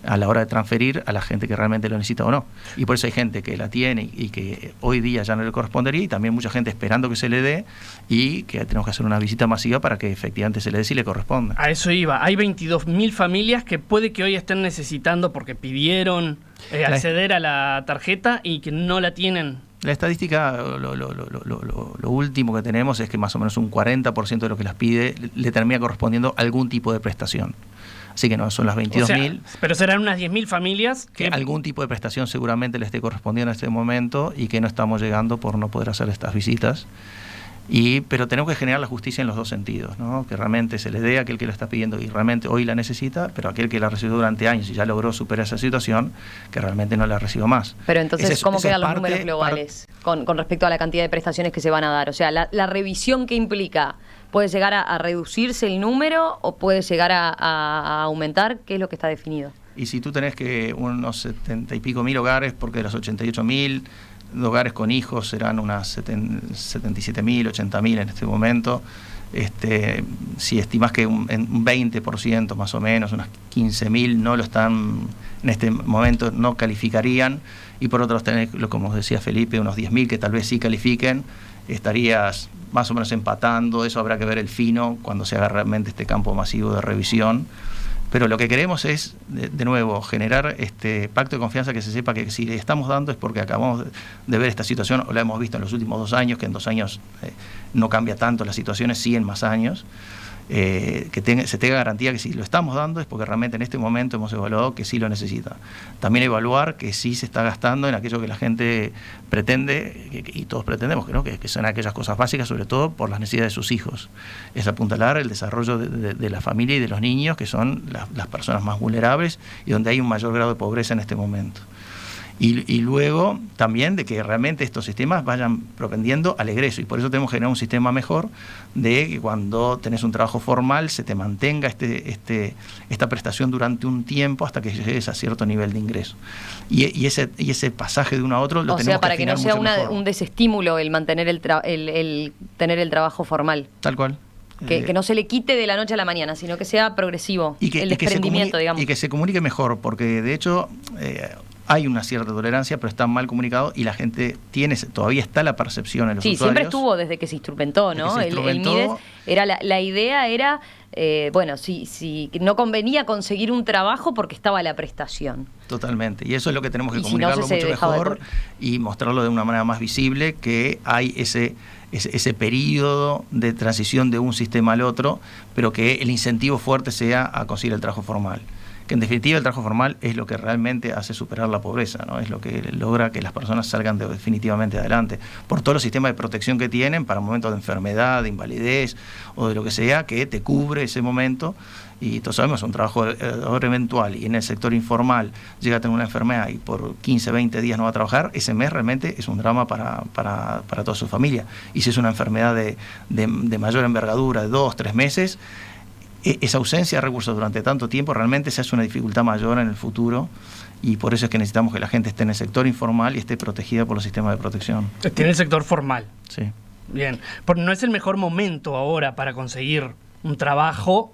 a la hora de transferir a la gente que realmente lo necesita o no. Y por eso hay gente que la tiene y que hoy día ya no le correspondería, y también mucha gente esperando que se le dé, y que tenemos que hacer una visita masiva para que efectivamente se le dé si le corresponde. A eso iba. Hay 22.000 familias que puede que hoy estén necesitando, porque pidieron acceder a la tarjeta y que no la tienen. La estadística, lo último que tenemos es que más o menos un 40% de lo que las pide le termina correspondiendo algún tipo de prestación. Así que no son las 22.000. O sea, pero serán unas 10.000 familias que algún tipo de prestación seguramente le esté correspondiendo en este momento, y que no estamos llegando por no poder hacer estas visitas. Pero tenemos que generar la justicia en los dos sentidos, ¿no? Que realmente se le dé a aquel que lo está pidiendo y realmente hoy la necesita, pero aquel que la recibió durante años y ya logró superar esa situación, que realmente no la reciba más. Pero entonces, ¿cómo quedan los números globales con respecto a la cantidad de prestaciones que se van a dar? O sea, la revisión que implica, ¿puede llegar a reducirse el número o puede llegar a aumentar? ¿Qué es lo que está definido? Y si tú tenés que unos 70 y pico mil hogares, porque de los 88.000 hogares con hijos serán unas 77.000, 80.000 en este momento. Si estimas que un 20% más o menos, unas 15.000 no lo están, en este momento no calificarían, y por otros tenés, como decía Felipe, unos 10.000 que tal vez sí califiquen, estarías más o menos empatando. Eso habrá que ver el fino cuando se haga realmente este campo masivo de revisión. Pero lo que queremos es, de nuevo, generar este pacto de confianza, que se sepa que si le estamos dando es porque acabamos de ver esta situación, o la hemos visto en los últimos 2 años, que en 2 años no cambia tanto las situaciones, sí en más años. Se tenga garantía que si lo estamos dando es porque realmente en este momento hemos evaluado que sí lo necesita. También evaluar que sí se está gastando en aquello que la gente pretende, y todos pretendemos, ¿no? que son aquellas cosas básicas, sobre todo por las necesidades de sus hijos. Es apuntalar el desarrollo de la familia y de los niños, que son las personas más vulnerables y donde hay un mayor grado de pobreza en este momento. Y luego también de que realmente estos sistemas vayan propendiendo al egreso, y por eso tenemos que generar un sistema mejor de que cuando tenés un trabajo formal se te mantenga esta prestación durante un tiempo hasta que llegues a cierto nivel de ingreso. Y ese pasaje de uno a otro lo tenemos que afinar mucho mejor. O sea, para que no sea un desestímulo el mantener el tener el trabajo formal. Tal cual. Que no se le quite de la noche a la mañana, sino que sea progresivo, el desprendimiento, digamos. Y que se comunique mejor, porque de hecho hay una cierta tolerancia, pero está mal comunicado, y la gente todavía está la percepción en los usuarios. Sí, siempre estuvo desde que se instrumentó, ¿no? El MIDES, la idea era, si no convenía conseguir un trabajo porque estaba la prestación. Totalmente, y eso es lo que tenemos que comunicarlo mucho mejor y mostrarlo de una manera más visible, que hay ese periodo de transición de un sistema al otro, pero que el incentivo fuerte sea a conseguir el trabajo formal. Que en definitiva el trabajo formal es lo que realmente hace superar la pobreza, ¿no? Es lo que logra que las personas salgan definitivamente adelante, por todos los sistemas de protección que tienen para momentos de enfermedad, de invalidez o de lo que sea, que te cubre ese momento. Y todos sabemos, un trabajo eventual y en el sector informal llega a tener una enfermedad y por 15, 20 días no va a trabajar, ese mes realmente es un drama para toda su familia. Y si es una enfermedad de mayor envergadura, de 2, 3 meses, esa ausencia de recursos durante tanto tiempo realmente se hace una dificultad mayor en el futuro, y por eso es que necesitamos que la gente esté en el sector informal y esté protegida por los sistemas de protección. Esté en el sector formal. Sí. Bien, porque no es el mejor momento ahora para conseguir un trabajo,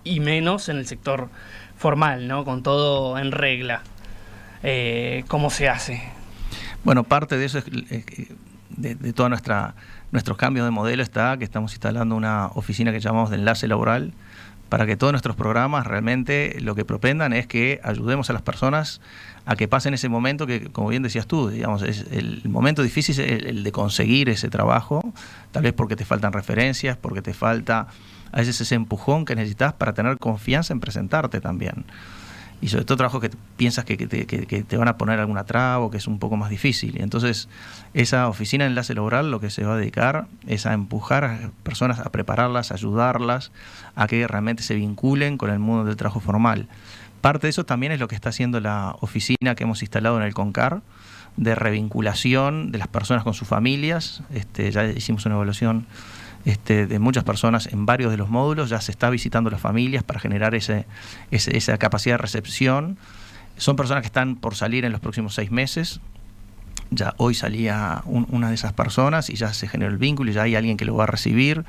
y menos en el sector formal, ¿no? Con todo en regla. ¿Cómo se hace? Bueno, parte de eso es de toda nuestros cambios de modelo está que estamos instalando una oficina que llamamos de enlace laboral, para que todos nuestros programas realmente lo que propendan es que ayudemos a las personas a que pasen ese momento que, como bien decías tú, digamos, es el momento difícil, el de conseguir ese trabajo, tal vez porque te faltan referencias, porque te falta a veces ese empujón que necesitas para tener confianza en presentarte también. Y sobre todo trabajos que piensas que te van a poner alguna traba o que es un poco más difícil. Y entonces esa oficina de enlace laboral lo que se va a dedicar es a empujar a personas, a prepararlas, a ayudarlas a que realmente se vinculen con el mundo del trabajo formal. Parte de eso también es lo que está haciendo la oficina que hemos instalado en el CONCAR, de revinculación de las personas con sus familias. Ya hicimos una evaluación de muchas personas en varios de los módulos, ya se está visitando las familias para generar esa capacidad de recepción. Son personas que están por salir en los próximos 6 meses. Ya hoy salía una de esas personas y ya se generó el vínculo y ya hay alguien que lo va a recibir.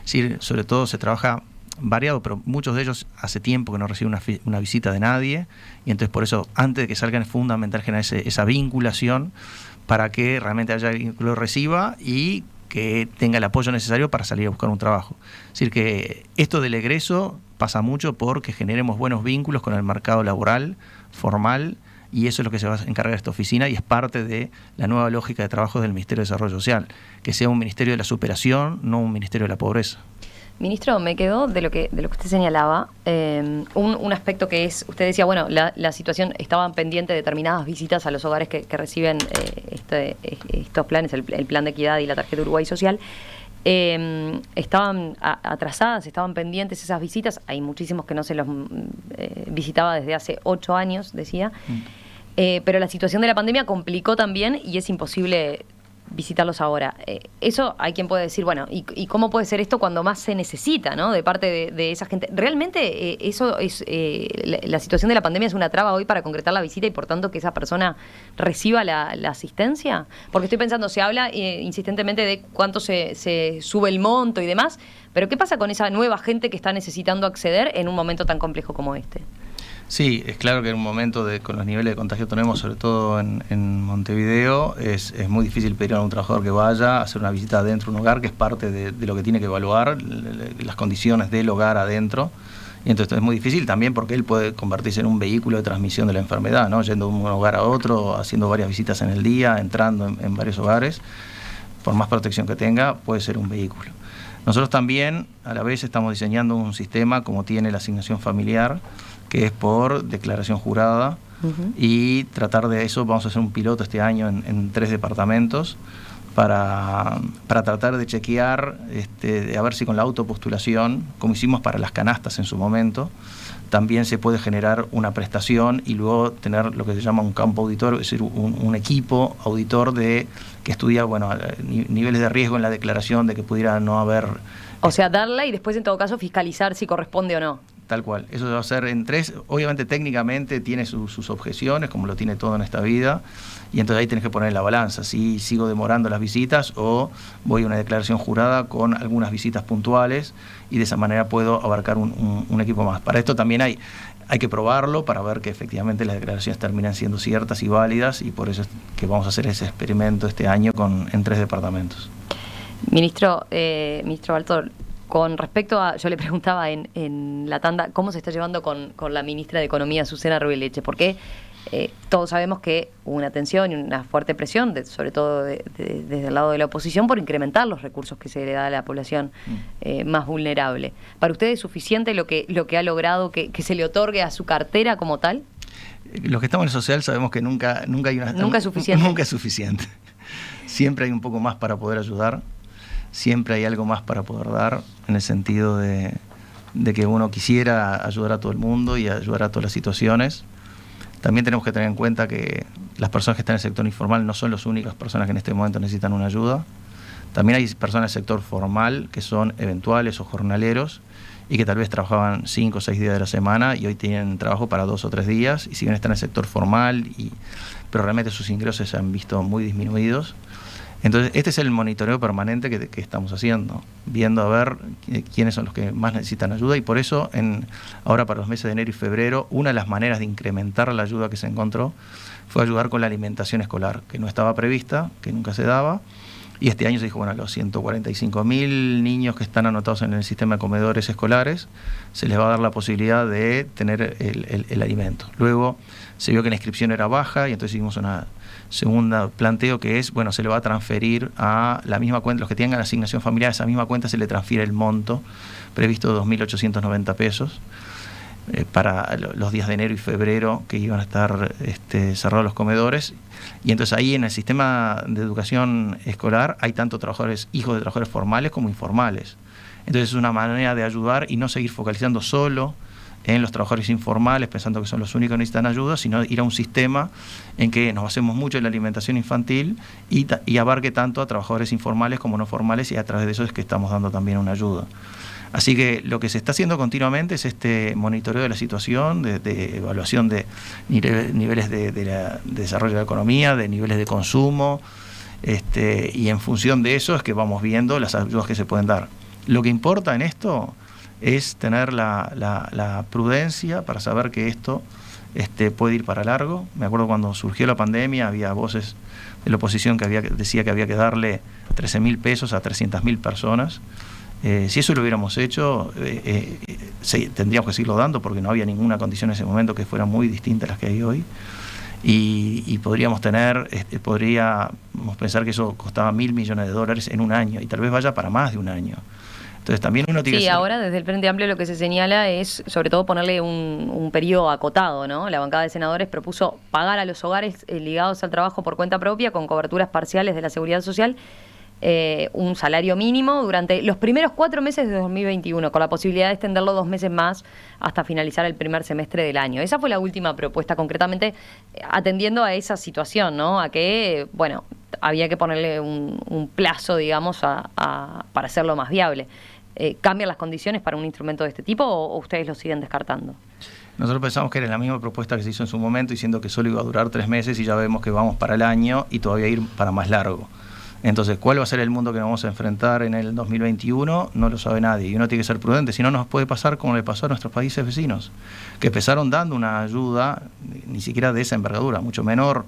Sí, sobre todo se trabaja variado, pero muchos de ellos hace tiempo que no reciben una visita de nadie, y entonces por eso antes de que salgan es fundamental generar esa vinculación para que realmente haya alguien que lo reciba y que tenga el apoyo necesario para salir a buscar un trabajo. Es decir, que esto del egreso pasa mucho porque generemos buenos vínculos con el mercado laboral, formal, y eso es lo que se va a encargar esta oficina, y es parte de la nueva lógica de trabajo del Ministerio de Desarrollo Social, que sea un ministerio de la superación, no un ministerio de la pobreza. Ministro, me quedó de lo que usted señalaba, un aspecto que es, usted decía, bueno, la situación, estaban pendientes de determinadas visitas a los hogares que reciben estos planes, el plan de equidad y la tarjeta Uruguay Social. Estaban atrasadas, estaban pendientes esas visitas, hay muchísimos que no se los visitaba desde hace 8 años, decía, pero la situación de la pandemia complicó también y es imposible visitarlos ahora. Eso hay quien puede decir, bueno, ¿y cómo puede ser esto cuando más se necesita, ¿no? De parte de esa gente. ¿Realmente eso es la situación de la pandemia es una traba hoy para concretar la visita y por tanto que esa persona reciba la asistencia? Porque estoy pensando, se habla insistentemente de cuánto se sube el monto y demás, pero ¿qué pasa con esa nueva gente que está necesitando acceder en un momento tan complejo como este? Sí, es claro que en un momento con los niveles de contagio que tenemos, sobre todo en Montevideo, es muy difícil pedir a un trabajador que vaya a hacer una visita adentro de un hogar, que es parte de lo que tiene que evaluar, las condiciones del hogar adentro. Y entonces es muy difícil también porque él puede convertirse en un vehículo de transmisión de la enfermedad, ¿no? Yendo de un hogar a otro, haciendo varias visitas en el día, entrando en varios hogares. Por más protección que tenga, puede ser un vehículo. Nosotros también, a la vez, estamos diseñando un sistema como tiene la asignación familiar, que es por declaración jurada, y tratar de eso, vamos a hacer un piloto este año en 3 departamentos para tratar de chequear, a ver si con la autopostulación, como hicimos para las canastas en su momento, también se puede generar una prestación y luego tener lo que se llama un campo auditor, es decir, un equipo auditor que estudia niveles de riesgo en la declaración de que pudiera no haber... O sea, darla y después en todo caso fiscalizar si corresponde o no. Tal cual. Eso se va a hacer en 3. Obviamente técnicamente tiene sus objeciones, como lo tiene todo en esta vida, y entonces ahí tenés que poner en la balanza si sigo demorando las visitas o voy a una declaración jurada con algunas visitas puntuales, y de esa manera puedo abarcar un equipo más. Para esto también hay que probarlo para ver que efectivamente las declaraciones terminan siendo ciertas y válidas, y por eso es que vamos a hacer ese experimento este año en 3 departamentos. Ministro Baltor, con respecto a, yo le preguntaba en la tanda, ¿cómo se está llevando con la ministra de Economía, Susana Rubileche? Porque todos sabemos que hubo una tensión y una fuerte presión, sobre todo desde el lado de la oposición, por incrementar los recursos que se le da a la población más vulnerable. ¿Para usted es suficiente lo que ha logrado que se le otorgue a su cartera como tal? Los que estamos en el social sabemos que nunca hay una... Nunca es suficiente. Nunca es suficiente. Siempre hay un poco más para poder ayudar. Siempre hay algo más para poder dar, en el sentido de que uno quisiera ayudar a todo el mundo y ayudar a todas las situaciones. También tenemos que tener en cuenta que las personas que están en el sector informal no son las únicas personas que en este momento necesitan una ayuda. También hay personas del sector formal que son eventuales o jornaleros y que tal vez trabajaban 5 o 6 días de la semana y hoy tienen trabajo para 2 o 3 días, y si bien están en el sector formal, pero realmente sus ingresos se han visto muy disminuidos. Entonces, este es el monitoreo permanente que estamos haciendo, viendo a ver quiénes son los que más necesitan ayuda, y por eso ahora para los meses de enero y febrero, una de las maneras de incrementar la ayuda que se encontró fue ayudar con la alimentación escolar, que no estaba prevista, que nunca se daba, y este año se dijo, bueno, a los 145.000 niños que están anotados en el sistema de comedores escolares, se les va a dar la posibilidad de tener el alimento. Luego se vio que la inscripción era baja y entonces hicimos una segunda planteo que es, bueno, se le va a transferir a la misma cuenta, los que tengan asignación familiar, a esa misma cuenta se le transfiere el monto previsto de 2.890 pesos para los días de enero y febrero que iban a estar cerrados los comedores. Y entonces ahí en el sistema de educación escolar hay tanto trabajadores, hijos de trabajadores formales como informales. Entonces es una manera de ayudar y no seguir focalizando solo en los trabajadores informales, pensando que son los únicos que necesitan ayuda, sino ir a un sistema en que nos basemos mucho en la alimentación infantil y abarque tanto a trabajadores informales como no formales, y a través de eso es que estamos dando también una ayuda. Así que lo que se está haciendo continuamente es este monitoreo de la situación, de evaluación de niveles de desarrollo de la economía, de niveles de consumo, y en función de eso es que vamos viendo las ayudas que se pueden dar. Lo que importa en esto es tener la prudencia para saber que esto puede ir para largo. Me acuerdo cuando surgió la pandemia, había voces de la oposición que decía que había que darle 13.000 pesos a 300.000 personas. Si eso lo hubiéramos hecho, tendríamos que seguirlo dando, porque no había ninguna condición en ese momento que fuera muy distinta a las que hay hoy. Y podríamos pensar que eso costaba $1.000 millones en un año, y tal vez vaya para más de un año. Entonces también uno tiene que ser... ahora desde el Frente Amplio lo que se señala es sobre todo ponerle un periodo acotado, ¿no? La bancada de senadores propuso pagar a los hogares ligados al trabajo por cuenta propia con coberturas parciales de la Seguridad Social un salario mínimo durante los primeros 4 meses de 2021, con la posibilidad de extenderlo 2 meses más hasta finalizar el primer semestre del año. Esa fue la última propuesta, concretamente atendiendo a esa situación, ¿no? A que, bueno, había que ponerle un plazo, digamos, para hacerlo más viable. ¿Cambian las condiciones para un instrumento de este tipo o ustedes lo siguen descartando? Nosotros pensamos que era la misma propuesta que se hizo en su momento, diciendo que solo iba a durar 3 meses, y ya vemos que vamos para el año y todavía ir para más largo. Entonces, ¿cuál va a ser el mundo que nos vamos a enfrentar en el 2021? No lo sabe nadie, y uno tiene que ser prudente, si no nos puede pasar como le pasó a nuestros países vecinos, que empezaron dando una ayuda, ni siquiera de esa envergadura, mucho menor,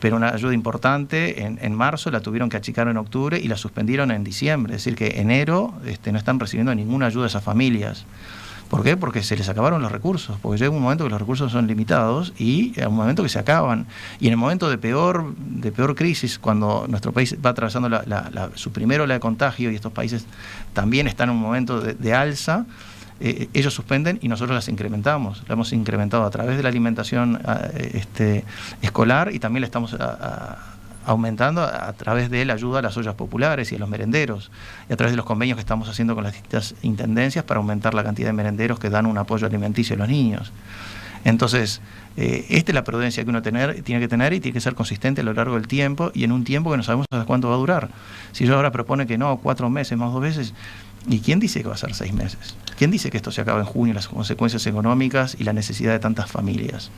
pero una ayuda importante en marzo, la tuvieron que achicar en octubre y la suspendieron en diciembre. Es decir, que enero no están recibiendo ninguna ayuda de esas familias. ¿Por qué? Porque se les acabaron los recursos, porque llega un momento que los recursos son limitados y hay un momento que se acaban. Y en el momento de peor crisis, cuando nuestro país va atravesando su primera ola de contagio y estos países también están en un momento de alza, ellos suspenden y nosotros las incrementamos. La hemos incrementado a través de la alimentación escolar, y también la estamos aumentando a través de la ayuda a las ollas populares y a los merenderos, y a través de los convenios que estamos haciendo con las distintas intendencias para aumentar la cantidad de merenderos que dan un apoyo alimenticio a los niños. Entonces, esta es la prudencia que uno tiene que tener, y tiene que ser consistente a lo largo del tiempo, y en un tiempo que no sabemos hasta cuánto va a durar. Si yo ahora propone que no, 4 meses más 2 meses, ¿y quién dice que va a ser 6 meses? ¿Quién dice que esto se acaba en junio, las consecuencias económicas y la necesidad de tantas familias?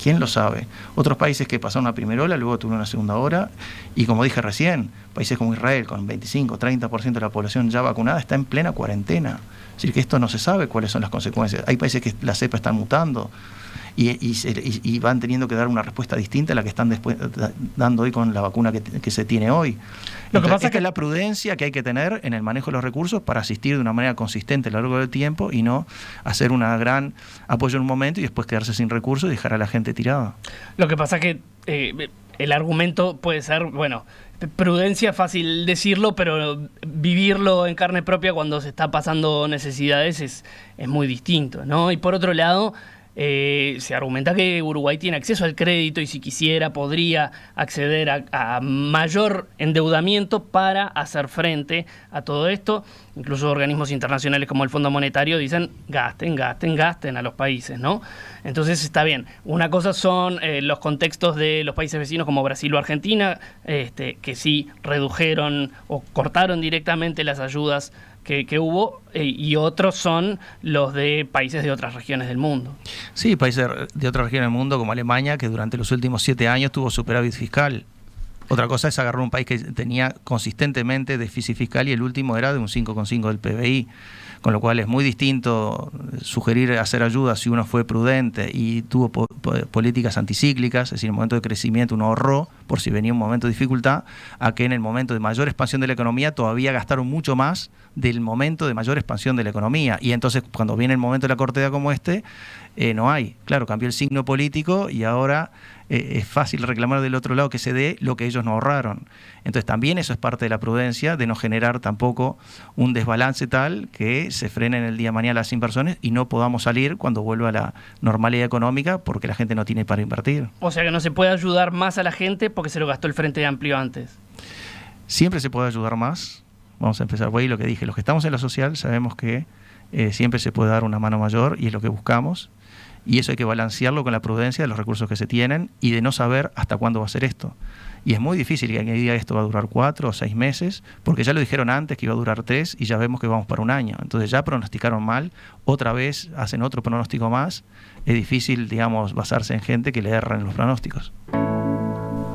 ¿Quién lo sabe? Otros países que pasaron una primera ola, luego tuvieron una segunda ola, y como dije recién, países como Israel, con 25-30% de la población ya vacunada, está en plena cuarentena. Es decir, que esto no se sabe cuáles son las consecuencias. Hay países que las cepas están mutando y van teniendo que dar una respuesta distinta a la que están dando hoy con la vacuna que se tiene hoy. Lo que pasa es que es la prudencia que hay que tener en el manejo de los recursos para asistir de una manera consistente a lo largo del tiempo, y no hacer un gran apoyo en un momento y después quedarse sin recursos y dejar a la gente tirada. Lo que pasa es que el argumento puede ser, bueno, prudencia, fácil decirlo, pero vivirlo en carne propia cuando se está pasando necesidades es muy distinto, ¿no? Y por otro lado, se argumenta que Uruguay tiene acceso al crédito y si quisiera podría acceder a mayor endeudamiento para hacer frente a todo esto. Incluso organismos internacionales como el Fondo Monetario dicen gasten a los países, ¿no? Entonces está bien. Una cosa son los contextos de los países vecinos como Brasil o Argentina, que sí redujeron o cortaron directamente las ayudas que hubo, y otros son los de países de otras regiones del mundo. Sí, países de otras regiones del mundo como Alemania, que durante los últimos 7 años tuvo superávit fiscal. Otra cosa es agarrar un país que tenía consistentemente déficit fiscal y el último era de un 5,5 del PBI. Con lo cual es muy distinto sugerir hacer ayuda si uno fue prudente y tuvo políticas anticíclicas, es decir, en el momento de crecimiento uno ahorró por si venía un momento de dificultad, a que en el momento de mayor expansión de la economía todavía gastaron mucho más del momento de mayor expansión de la economía. Y entonces cuando viene el momento de la cortedad como este, no hay. Claro, cambió el signo político y ahora es fácil reclamar del otro lado que se dé lo que ellos no ahorraron. Entonces también eso es parte de la prudencia, de no generar tampoco un desbalance tal que se frene en el día de mañana las inversiones y no podamos salir cuando vuelva a la normalidad económica porque la gente no tiene para invertir. O sea que no se puede ayudar más a la gente porque se lo gastó el Frente Amplio antes. Siempre se puede ayudar más. Vamos a empezar por ahí lo que dije. Los que estamos en la social sabemos que siempre se puede dar una mano mayor y es lo que buscamos. Y eso hay que balancearlo con la prudencia de los recursos que se tienen y de no saber hasta cuándo va a ser esto. Y es muy difícil que alguien diga esto va a durar 4 o 6 meses, porque ya lo dijeron antes que iba a durar 3 y ya vemos que vamos para 1 año. Entonces ya pronosticaron mal, otra vez hacen otro pronóstico más. Es difícil, digamos, basarse en gente que le erran en los pronósticos.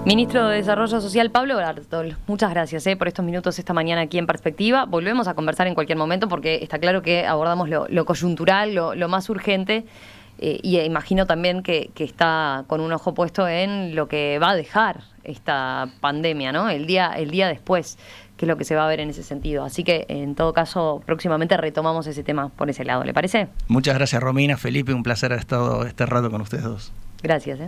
Ministro de Desarrollo Social, Pablo Bartol, muchas gracias por estos minutos esta mañana aquí en Perspectiva. Volvemos a conversar en cualquier momento porque está claro que abordamos lo coyuntural, lo más urgente. Y imagino también que está con un ojo puesto en lo que va a dejar esta pandemia, ¿no? El día después, que es lo que se va a ver en ese sentido. Así que, en todo caso, próximamente retomamos ese tema por ese lado. ¿Le parece? Muchas gracias, Romina. Felipe, un placer haber estado este rato con ustedes dos. Gracias.